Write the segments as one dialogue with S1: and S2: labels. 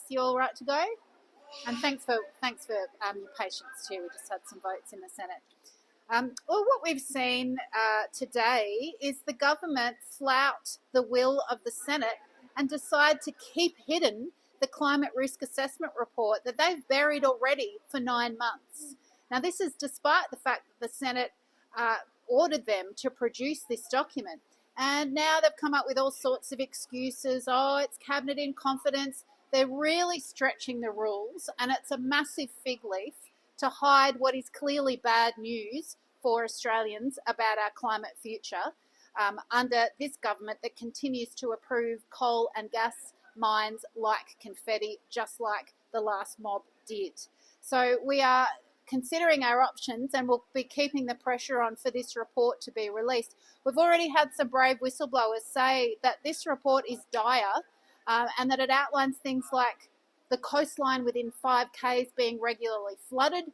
S1: You all right to go? And thanks for your patience too. We just had some votes in the Senate. Well, what we've seen today is the government flout the will of the Senate and decide to keep hidden the climate risk assessment report that they've buried already for 9 months. Now, this is despite the fact that the Senate ordered them to produce this document. And now they've come up with all sorts of excuses. Oh, it's cabinet in confidence. They're really stretching the rules, and it's a massive fig leaf to hide what is clearly bad news for Australians about our climate future under this government that continues to approve coal and gas mines like confetti, just like the last mob did. So we are considering our options, and we'll be keeping the pressure on for this report to be released. We've already had some brave whistleblowers say that this report is dire and that it outlines things like the coastline within 5 Ks being regularly flooded,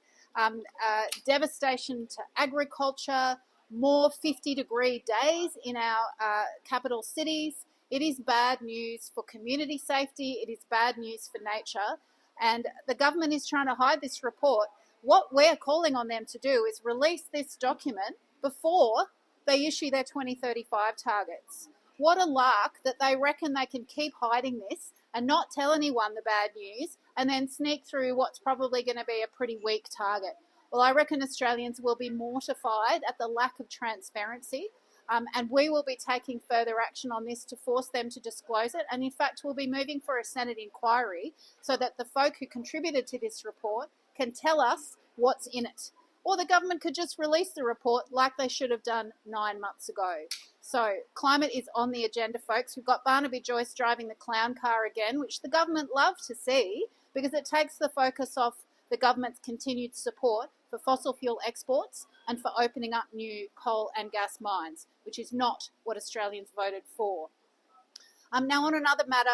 S1: devastation to agriculture, more 50-degree days in our capital cities. It is bad news for community safety. It is bad news for nature. And the government is trying to hide this report. What we're calling on them to do is release this document before they issue their 2035 targets. What a lark that they reckon they can keep hiding this and not tell anyone the bad news and then sneak through what's probably going to be a pretty weak target. Well, I reckon Australians will be mortified at the lack of transparency, and we will be taking further action on this to force them to disclose it. And in fact, we'll be moving for a Senate inquiry so that the folk who contributed to this report can tell us what's in it. Or the government could just release the report like they should have done 9 months ago. So climate is on the agenda, folks. We've got Barnaby Joyce driving the clown car again, which the government love to see because it takes the focus off the government's continued support for fossil fuel exports and for opening up new coal and gas mines, which is not what Australians voted for. Now, on another matter,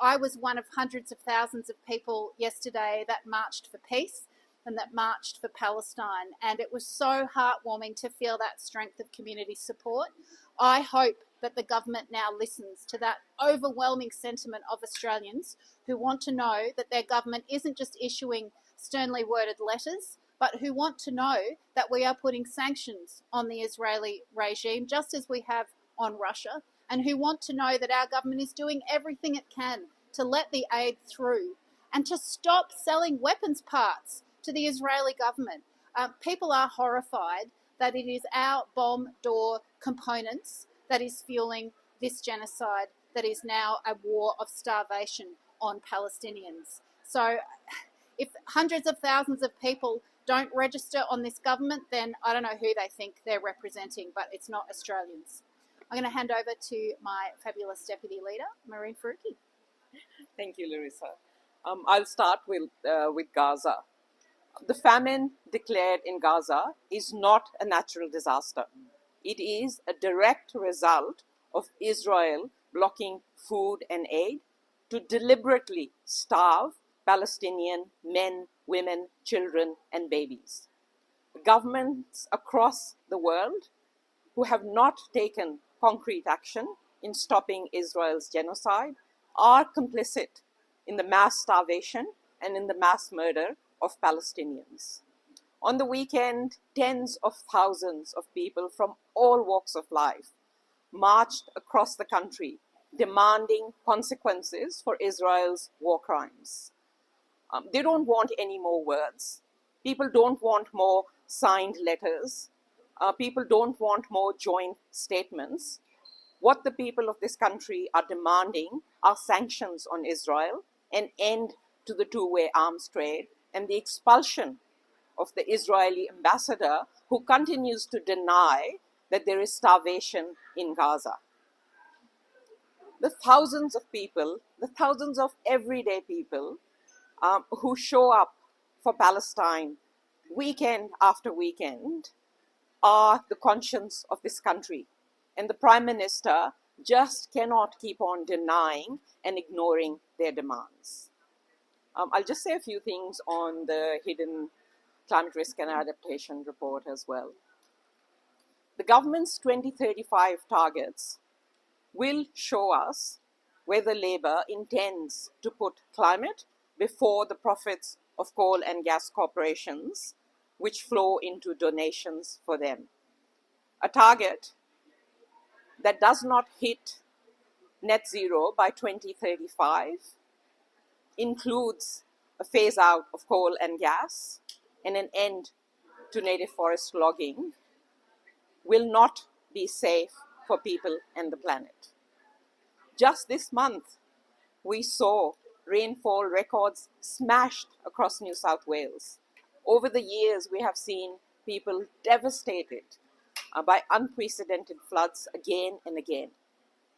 S1: I was one of hundreds of thousands of people yesterday that marched for peace and that marched for Palestine, and it was so heartwarming to feel that strength of community support. I hope that the government now listens to that overwhelming sentiment of Australians who want to know that their government isn't just issuing sternly worded letters, but who want to know that we are putting sanctions on the Israeli regime, just as we have on Russia, and who want to know that our government is doing everything it can to let the aid through and to stop selling weapons parts to the Israeli government. People are horrified that it is our bomb door components that is fueling this genocide that is now a war of starvation on Palestinians. So if hundreds of thousands of people don't register on this government, then I don't know who they think they're representing, but it's not Australians. I'm going to hand over to my fabulous Deputy Leader, Mehreen Faruqi.
S2: Thank you, Larissa. I'll start with Gaza. The famine declared in Gaza is not a natural disaster. It is a direct result of Israel blocking food and aid to deliberately starve Palestinian men, women, children, and babies. Governments across the world who have not taken concrete action in stopping Israel's genocide are complicit in the mass starvation and in the mass murder of Palestinians. On the weekend, tens of thousands of people from all walks of life marched across the country demanding consequences for Israel's war crimes. They don't want any more words. People don't want more signed letters. People don't want more joint statements. What the people of this country are demanding are sanctions on Israel, an end to the two-way arms trade, and the expulsion of the Israeli ambassador who continues to deny that there is starvation in Gaza. The thousands of people, the thousands of everyday people who show up for Palestine weekend after weekend are the conscience of this country. And the Prime Minister just cannot keep on denying and ignoring their demands. I'll just say a few things on the hidden climate risk and adaptation report as well. The government's 2035 targets will show us whether Labour intends to put climate before the profits of coal and gas corporations, which flow into donations for them. A target that does not hit net zero by 2035 includes a phase out of coal and gas and an end to native forest logging will not be safe for people and the planet. Just this month, we saw rainfall records smashed across New South Wales. Over the years, we have seen people devastated by unprecedented floods again and again.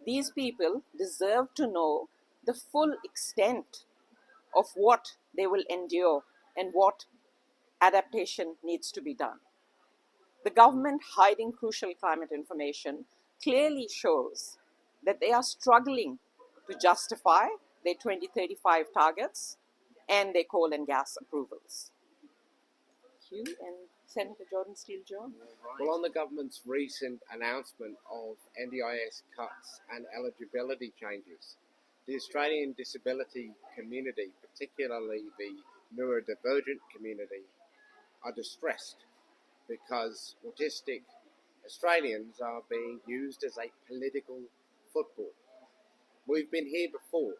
S2: These people deserve to know the full extent of what they will endure and what adaptation needs to be done. The government hiding crucial climate information clearly shows that they are struggling to justify their 2035 targets and their coal and gas approvals. Thank you. And Senator Jordon Steele-John.
S3: Well, on the government's recent announcement of NDIS cuts and eligibility changes, the Australian disability community, particularly the neurodivergent community, are distressed because autistic Australians are being used as a political football. We've been here before.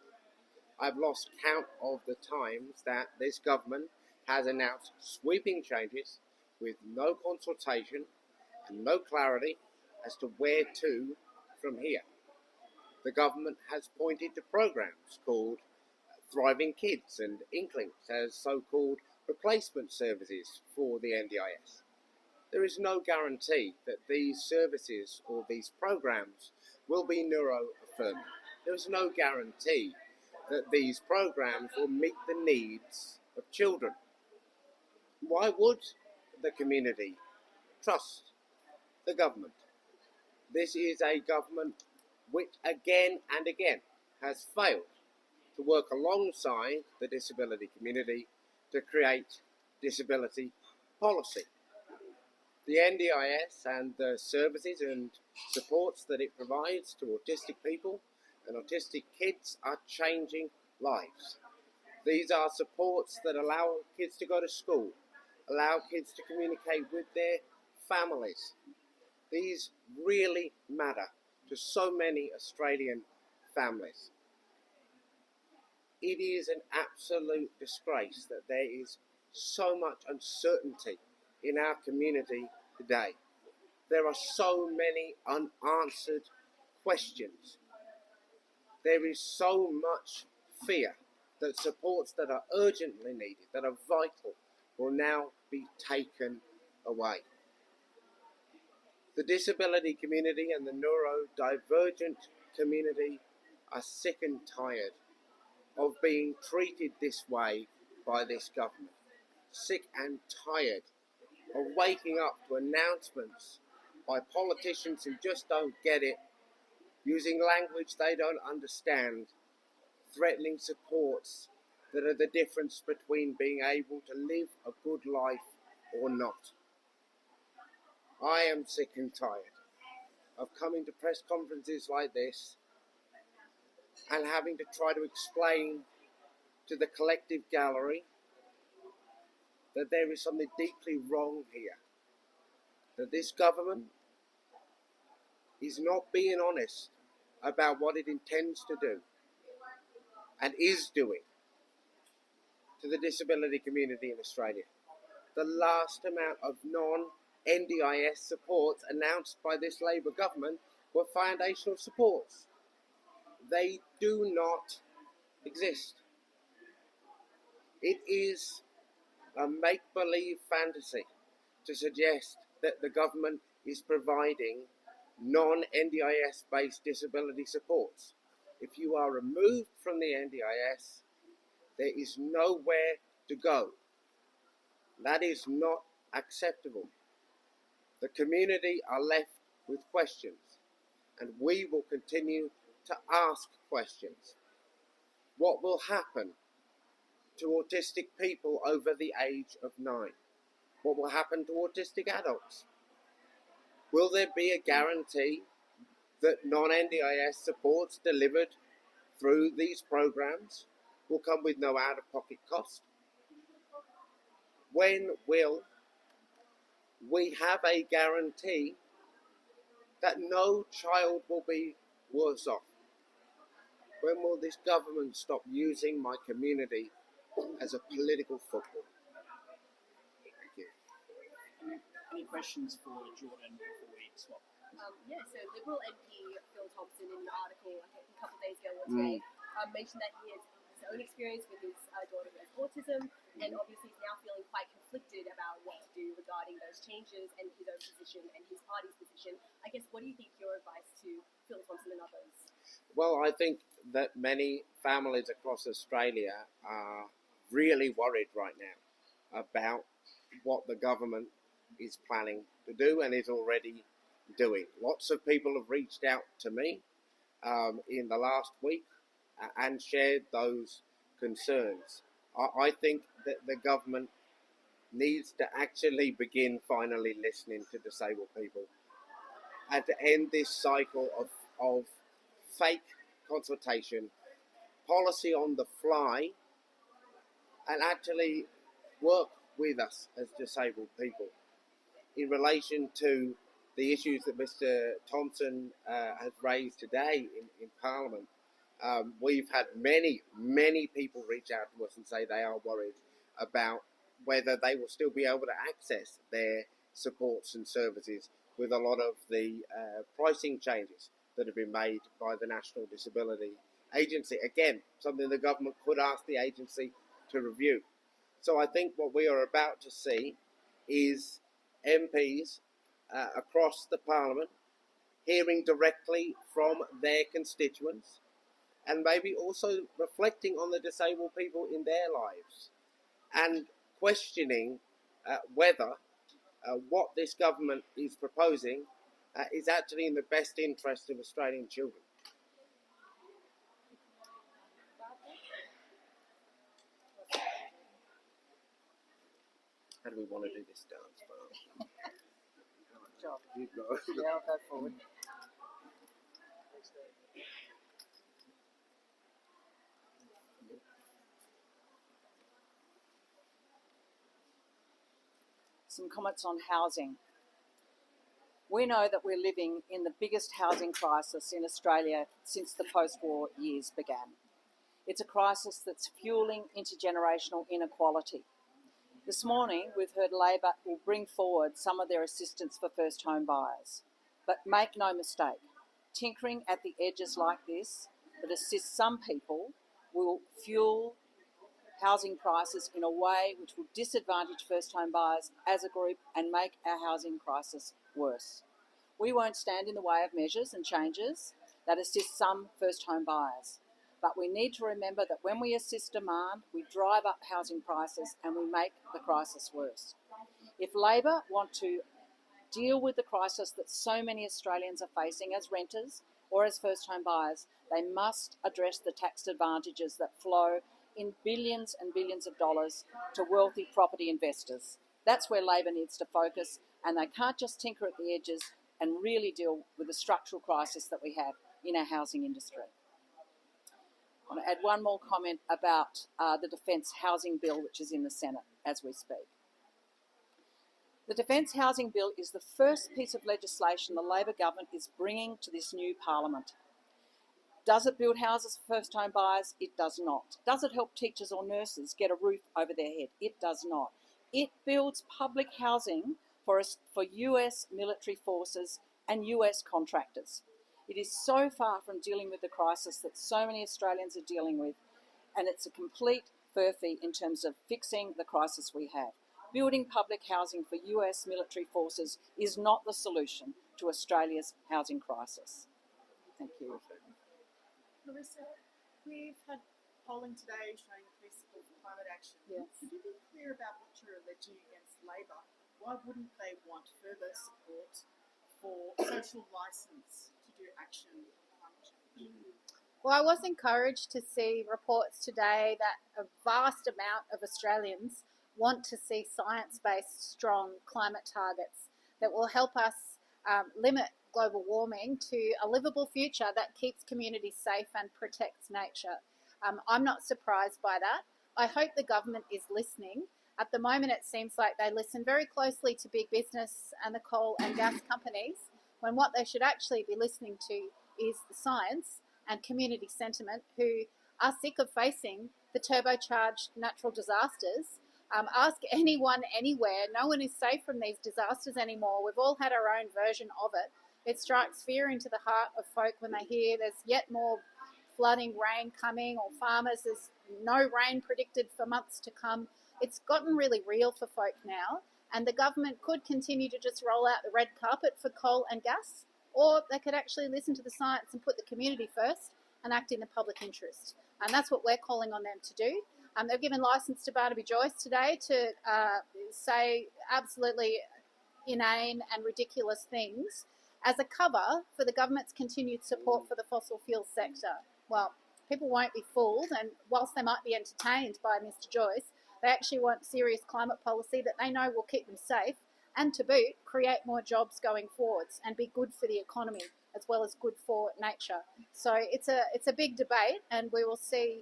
S3: I've lost count of the times that this government has announced sweeping changes with no consultation and no clarity as to where to from here. The government has pointed to programs called Thriving Kids and Inklings as so-called replacement services for the NDIS. There is no guarantee that these services or these programs will be neuro-affirming. There is no guarantee that these programs will meet the needs of children. Why would the community trust the government? This is a government which again and again has failed to work alongside the disability community to create disability policy. The NDIS and the services and supports that it provides to autistic people and autistic kids are changing lives. These are supports that allow kids to go to school, allow kids to communicate with their families. These really matter to so many Australian families. It is an absolute disgrace that there is so much uncertainty in our community today. There are so many unanswered questions. There is so much fear that supports that are urgently needed, that are vital, will now be taken away. The disability community and the neurodivergent community are sick and tired of being treated this way by this government. Sick and tired of waking up to announcements by politicians who just don't get it, using language they don't understand, threatening supports that are the difference between being able to live a good life or not. I am sick and tired of coming to press conferences like this and having to try to explain to the collective gallery that there is something deeply wrong here, that this government is not being honest about what it intends to do and is doing to the disability community in Australia. The last amount of non-NDIS supports announced by this Labor government were foundational supports. They do not exist. It is a make-believe fantasy to suggest that the government is providing non-NDIS based disability supports. If you are removed from the NDIS, there is nowhere to go. That is not acceptable. The community are left with questions, and we will continue to ask questions. What will happen to autistic people over the age of 9? What will happen to autistic adults? Will there be a guarantee that non-NDIS supports delivered through these programs will come with no out-of-pocket cost? When will we have a guarantee that no child will be worse off? When will this government stop using my community as a political football? Thank you.
S4: Any questions for Jordon before we swap?
S5: So Liberal MP Phil Thompson, in an article I think a couple of days ago or today, mentioned that he has his own experience with his daughter who has autism, and obviously is now feeling quite conflicted about what to do regarding those changes and his own position and his party's position. I guess, what do you think your advice to Phil Thompson and others?
S3: Well, I think that many families across Australia are really worried right now about what the government is planning to do and is already doing. Lots of people have reached out to me in the last week and shared those concerns. I think that the government needs to actually begin finally listening to disabled people and to end this cycle of fake consultation, policy on the fly, and actually work with us as disabled people in relation to the issues that Mr. Thompson has raised today in Parliament. We've had many people reach out to us and say they are worried about whether they will still be able to access their supports and services with a lot of the pricing changes that have been made by the National Disability Agency. Again, something the government could ask the agency to review. So I think what we are about to see is MPs across the Parliament hearing directly from their constituents and maybe also reflecting on the disabled people in their lives and questioning whether what this government is proposing is actually in the best interest of Australian children. How do we want to do this dance, Barb?
S2: Job.
S3: You go.
S2: Yeah, I'll go forward. Some comments on housing. We know that we're living in the biggest housing crisis in Australia since the post-war years began. It's a crisis that's fueling intergenerational inequality. This morning, we've heard Labor will bring forward some of their assistance for first home buyers. But make no mistake, tinkering at the edges like this that assists some people will fuel housing prices in a way which will disadvantage first home buyers as a group and make our housing crisis worse. We won't stand in the way of measures and changes that assist some first home buyers. But we need to remember that when we assist demand, we drive up housing prices and we make the crisis worse. If Labor want to deal with the crisis that so many Australians are facing as renters or as first home buyers, they must address the tax advantages that flow in billions and billions of dollars to wealthy property investors. That's where Labor needs to focus, and they can't just tinker at the edges and really deal with the structural crisis that we have in our housing industry. I want to add one more comment about the Defence Housing Bill, which is in the Senate as we speak. The Defence Housing Bill is the first piece of legislation the Labor government is bringing to this new Parliament. Does it build houses for first home buyers? It does not. Does it help teachers or nurses get a roof over their head? It does not. It builds public housing for US military forces and US contractors. It is so far from dealing with the crisis that so many Australians are dealing with, and it's a complete furphy in terms of fixing the crisis we have. Building public housing for US military forces is not the solution to Australia's housing crisis. Thank you.
S6: Larissa, we've had polling today showing increased support for climate action.
S2: Yes.
S6: Could you be clear about what you're alleging against Labor? Why wouldn't they want further support for social licence to do action on climate change?
S1: Well, I was encouraged to see reports today that a vast amount of Australians want to see science-based, strong climate targets that will help us limit global warming to a livable future that keeps communities safe and protects nature. I'm not surprised by that. I hope the government is listening. At the moment, it seems like they listen very closely to big business and the coal and gas companies, when what they should actually be listening to is the science and community sentiment, who are sick of facing the turbocharged natural disasters. Ask anyone anywhere. No one is safe from these disasters anymore. We've all had our own version of it. It strikes fear into the heart of folk when they hear there's yet more flooding, rain coming, or farmers, there's no rain predicted for months to come. It's gotten really real for folk now, and the government could continue to just roll out the red carpet for coal and gas, or they could actually listen to the science and put the community first and act in the public interest. And that's what we're calling on them to do. They've given licence to Barnaby Joyce today to say absolutely inane and ridiculous things as a cover for the government's continued support for the fossil fuel sector. Well, people won't be fooled, and whilst they might be entertained by Mr. Joyce, they actually want serious climate policy that they know will keep them safe and, to boot, create more jobs going forwards and be good for the economy as well as good for nature. So it's a big debate, and we will see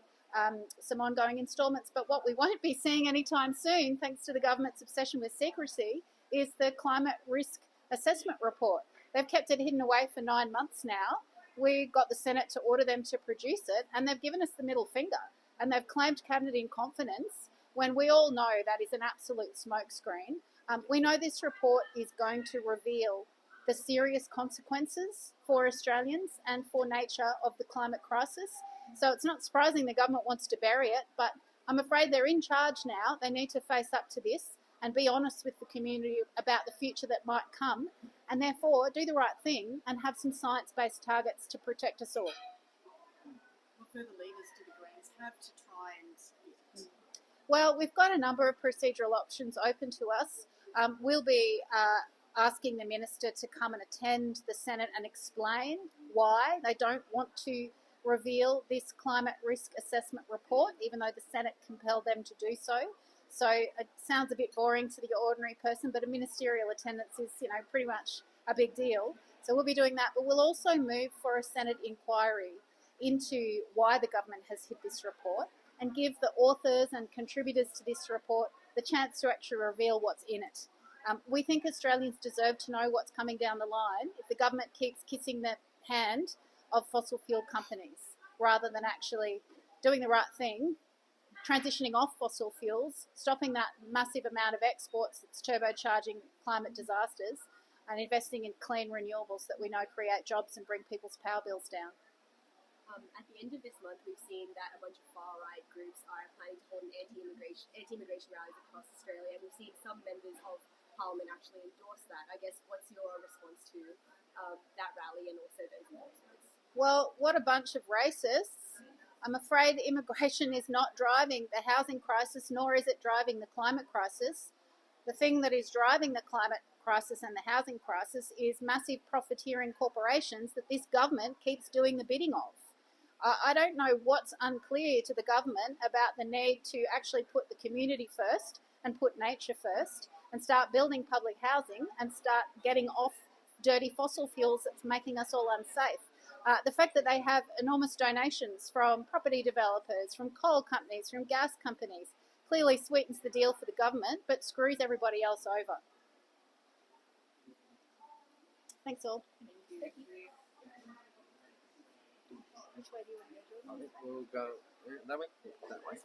S1: some ongoing instalments. But what we won't be seeing anytime soon, thanks to the government's obsession with secrecy, is the climate risk assessment report. They've kept it hidden away for 9 months now. We got the Senate to order them to produce it, and they've given us the middle finger. And they've claimed cabinet in confidence when we all know that is an absolute smokescreen. We know this report is going to reveal the serious consequences for Australians and for nature of the climate crisis. So it's not surprising the government wants to bury it, but I'm afraid they're in charge now. They need to face up to this and be honest with the community about the future that might come, and therefore do the right thing and have some science-based targets to protect us all.
S6: What further levers do the Greens have to try and hit?
S1: Well, we've got a number of procedural options open to us. We'll be asking the Minister to come and attend the Senate and explain why they don't want to reveal this climate risk assessment report, even though the Senate compelled them to do so. So it sounds a bit boring to the ordinary person, but a ministerial attendance is, pretty much a big deal. So we'll be doing that, but we'll also move for a Senate inquiry into why the government has hid this report and give the authors and contributors to this report the chance to actually reveal what's in it. We think Australians deserve to know what's coming down the line if the government keeps kissing the hand of fossil fuel companies rather than actually doing the right thing, transitioning off fossil fuels, stopping that massive amount of exports that's turbocharging climate disasters, and investing in clean renewables that we know create jobs and bring people's power bills down.
S5: At the end of this month, we've seen that a bunch of far-right groups are planning to hold anti-immigration rallies across Australia, and we've seen some members of Parliament actually endorse that. I guess, what's your response to that rally and also those endorsements?
S1: Well, what a bunch of racists. I'm afraid immigration is not driving the housing crisis, nor is it driving the climate crisis. The thing that is driving the climate crisis and the housing crisis is massive profiteering corporations that this government keeps doing the bidding of. I don't know what's unclear to the government about the need to actually put the community first and put nature first and start building public housing and start getting off dirty fossil fuels that's making us all unsafe. The fact that they have enormous donations from property developers, from coal companies, from gas companies, clearly sweetens the deal for the government but screws everybody else over. Thanks all.
S6: Thank you.
S1: Which way do you want to go, Jordon?
S3: I think we'll go that way. That way.